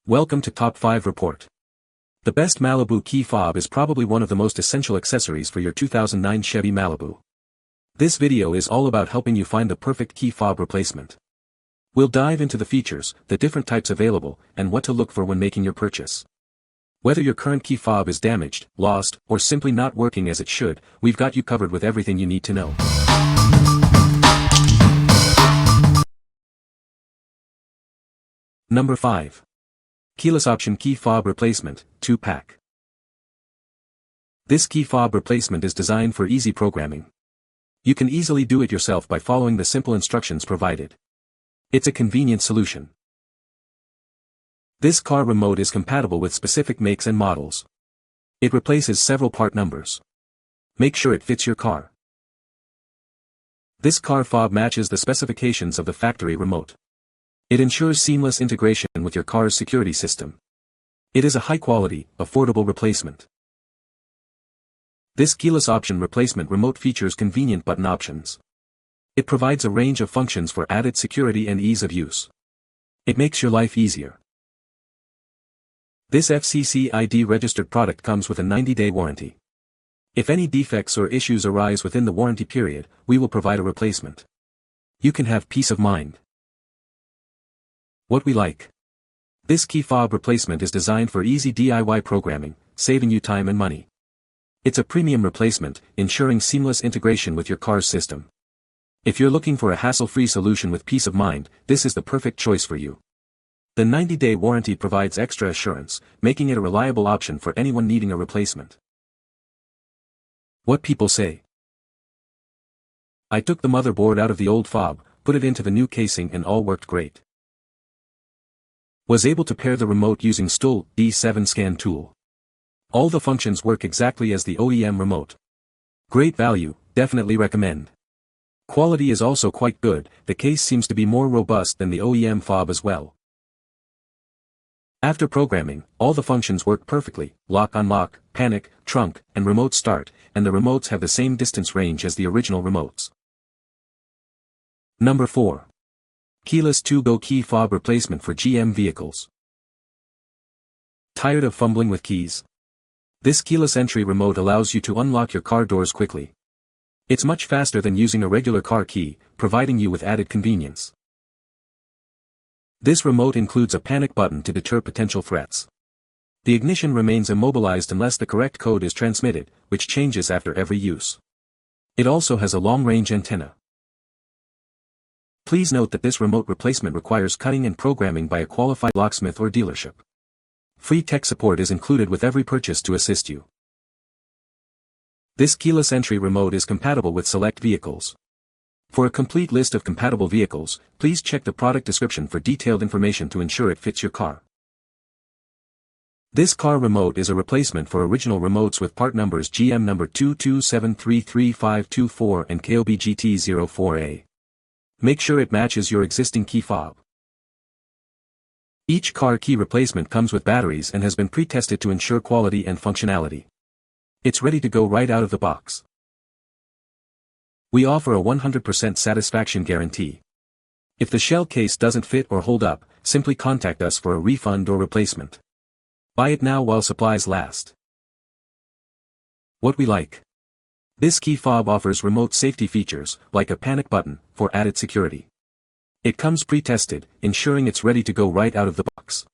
Welcome to Top 5 Report. The best Malibu Key Fob is probably one of the most essential accessories for your 2009 Chevy Malibu. This video is all about helping you find the perfect key fob replacement. We'll dive into the features, the different types available, and what to look for when making your purchase. Whether your current key fob is damaged, lost, or simply not working as it should, we've got you covered with everything you need to know. Number 5. KeylessOption Key Fob Replacement, 2-pack. This key fob replacement is designed for easy programming. You can easily do it yourself by following the simple instructions provided. It's a convenient solution. This car remote is compatible with specific makes and models. It replaces several part numbers. Make sure it fits your car. This car fob matches the specifications of the factory remote. It ensures seamless integration with your car's security system. It is a high-quality, affordable replacement. This KeylessOption replacement remote features convenient button options. It provides a range of functions for added security and ease of use. It makes your life easier. This FCC ID-registered product comes with a 90-day warranty. If any defects or issues arise within the warranty period, we will provide a replacement. You can have peace of mind. What we like. This key fob replacement is designed for easy DIY programming, saving you time and money. It's a premium replacement, ensuring seamless integration with your car's system. If you're looking for a hassle-free solution with peace of mind, this is the perfect choice for you. The 90-day warranty provides extra assurance, making it a reliable option for anyone needing a replacement. What people say. I took the motherboard out of the old fob, put it into the new casing and all worked great. Was able to pair the remote using STUL D7 scan tool. All the functions work exactly as the OEM remote. Great value, definitely recommend. Quality is also quite good, the case seems to be more robust than the OEM fob as well. After programming, all the functions work perfectly, lock unlock, panic, trunk, and remote start, and the remotes have the same distance range as the original remotes. Number 4. Keyless 2-Go Key Fob Replacement for GM Vehicles. Tired of fumbling with keys? This keyless entry remote allows you to unlock your car doors quickly. It's much faster than using a regular car key, providing you with added convenience. This remote includes a panic button to deter potential threats. The ignition remains immobilized unless the correct code is transmitted, which changes after every use. It also has a long-range antenna. Please note that this remote replacement requires cutting and programming by a qualified locksmith or dealership. Free tech support is included with every purchase to assist you. This keyless entry remote is compatible with select vehicles. For a complete list of compatible vehicles, please check the product description for detailed information to ensure it fits your car. This car remote is a replacement for original remotes with part numbers GM number 227333524 and KOBGT04A. Make sure it matches your existing key fob. Each car key replacement comes with batteries and has been pre-tested to ensure quality and functionality. It's ready to go right out of the box. We offer a 100% satisfaction guarantee. If the shell case doesn't fit or hold up, simply contact us for a refund or replacement. Buy it now while supplies last. What we like. This key fob offers remote safety features, like a panic button, for added security. It comes pre-tested, ensuring it's ready to go right out of the box.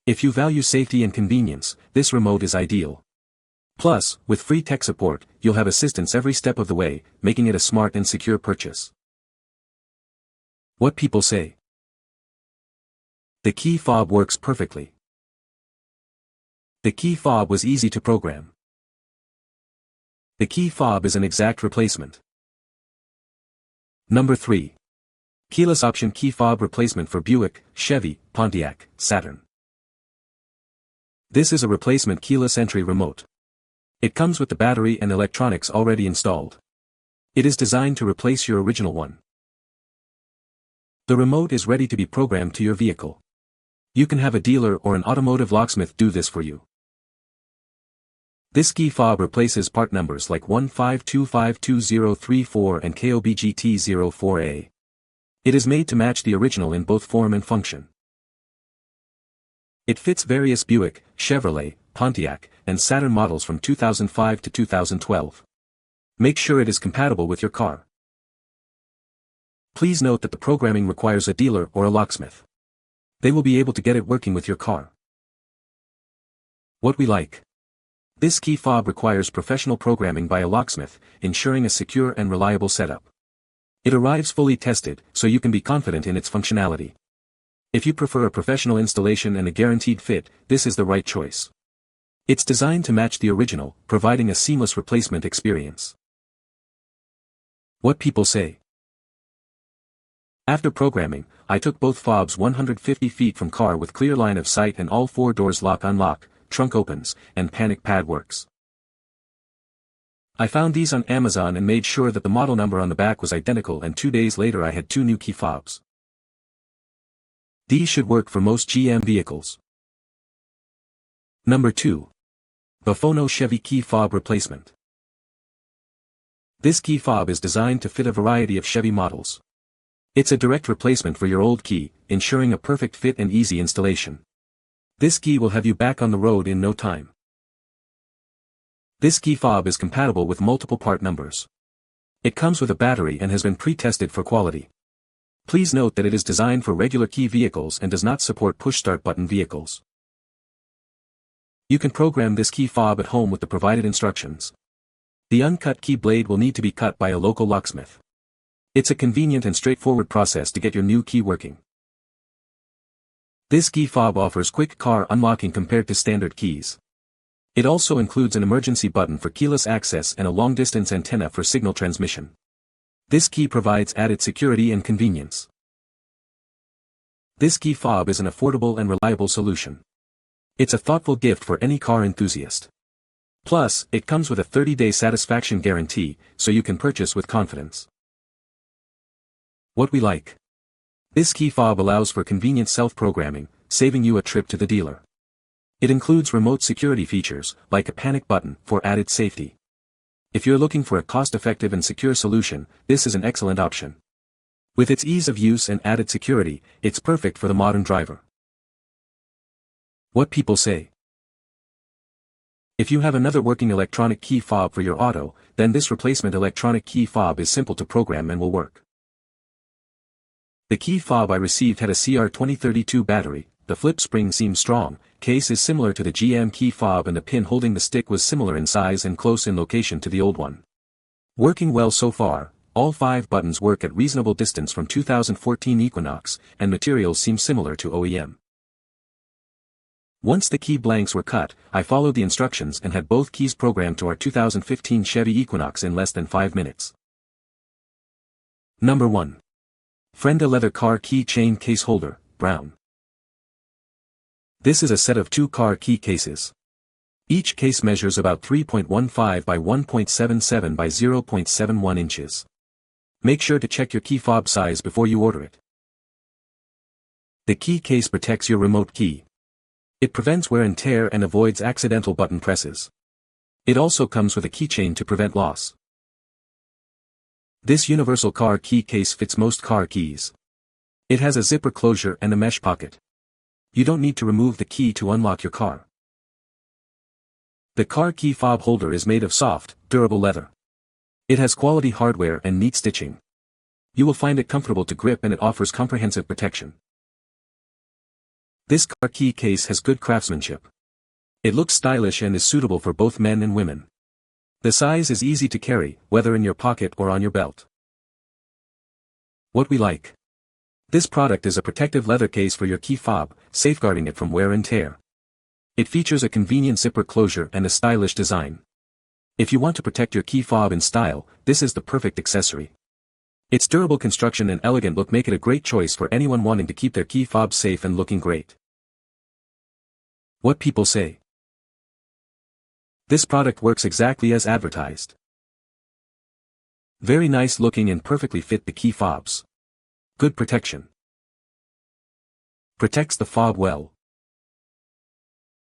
If you value safety and convenience, this remote is ideal. Plus, with free tech support, you'll have assistance every step of the way, making it a smart and secure purchase. What people say. The key fob works perfectly. The key fob was easy to program. The key fob is an exact replacement. Number 3. KeylessOption Key Fob Replacement for Buick, Chevy, Pontiac, Saturn. This is a replacement keyless entry remote. It comes with the battery and electronics already installed. It is designed to replace your original one. The remote is ready to be programmed to your vehicle. You can have a dealer or an automotive locksmith do this for you. This key fob replaces part numbers like 1525234 and KOBGT04A. It is made to match the original in both form and function. It fits various Buick, Chevrolet, Pontiac, and Saturn models from 2005 to 2012. Make sure it is compatible with your car. Please note that the programming requires a dealer or a locksmith. They will be able to get it working with your car. What we like. This key fob requires professional programming by a locksmith, ensuring a secure and reliable setup. It arrives fully tested, so you can be confident in its functionality. If you prefer a professional installation and a guaranteed fit, this is the right choice. It's designed to match the original, providing a seamless replacement experience. What people say. After programming, I took both fobs 150 feet from car with clear line of sight and all 4 doors lock-unlock, trunk opens, and panic pad works. I found these on Amazon and made sure that the model number on the back was identical, and 2 days later I had 2 new key fobs. These should work for most GM vehicles. Number 2. VOFONO Chevy Key Fob Replacement. This key fob is designed to fit a variety of Chevy models. It's a direct replacement for your old key, ensuring a perfect fit and easy installation. This key will have you back on the road in no time. This key fob is compatible with multiple part numbers. It comes with a battery and has been pre-tested for quality. Please note that it is designed for regular key vehicles and does not support push-start button vehicles. You can program this key fob at home with the provided instructions. The uncut key blade will need to be cut by a local locksmith. It's a convenient and straightforward process to get your new key working. This key fob offers quick car unlocking compared to standard keys. It also includes an emergency button for keyless access and a long-distance antenna for signal transmission. This key provides added security and convenience. This key fob is an affordable and reliable solution. It's a thoughtful gift for any car enthusiast. Plus, it comes with a 30-day satisfaction guarantee, so you can purchase with confidence. What we like. This key fob allows for convenient self-programming, saving you a trip to the dealer. It includes remote security features, like a panic button, for added safety. If you're looking for a cost-effective and secure solution, this is an excellent option. With its ease of use and added security, it's perfect for the modern driver. What people say. If you have another working electronic key fob for your auto, then this replacement electronic key fob is simple to program and will work. The key fob I received had a CR2032 battery, the flip spring seems strong, case is similar to the GM key fob and the pin holding the stick was similar in size and close in location to the old one. Working well so far, all 5 buttons work at reasonable distance from 2014 Equinox, and materials seem similar to OEM. Once the key blanks were cut, I followed the instructions and had both keys programmed to our 2015 Chevy Equinox in less than 5 minutes. Number 1. Frienda Leather Car Key Chain Case Holder, brown. This is a set of 2 car key cases. Each case measures about 3.15 by 1.77 by 0.71 inches. Make sure to check your key fob size before you order it. The key case protects your remote key. It prevents wear and tear and avoids accidental button presses. It also comes with a keychain to prevent loss. This universal car key case fits most car keys. It has a zipper closure and a mesh pocket. You don't need to remove the key to unlock your car. The car key fob holder is made of soft, durable leather. It has quality hardware and neat stitching. You will find it comfortable to grip and it offers comprehensive protection. This car key case has good craftsmanship. It looks stylish and is suitable for both men and women. The size is easy to carry, whether in your pocket or on your belt. What we like. This product is a protective leather case for your key fob, safeguarding it from wear and tear. It features a convenient zipper closure and a stylish design. If you want to protect your key fob in style, this is the perfect accessory. Its durable construction and elegant look make it a great choice for anyone wanting to keep their key fob safe and looking great. What people say. This product works exactly as advertised. Very nice looking and perfectly fit the key fobs. Good protection. Protects the fob well.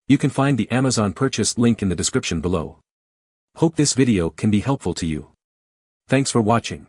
You can find the Amazon purchase link in the description below. Hope this video can be helpful to you. Thanks for watching.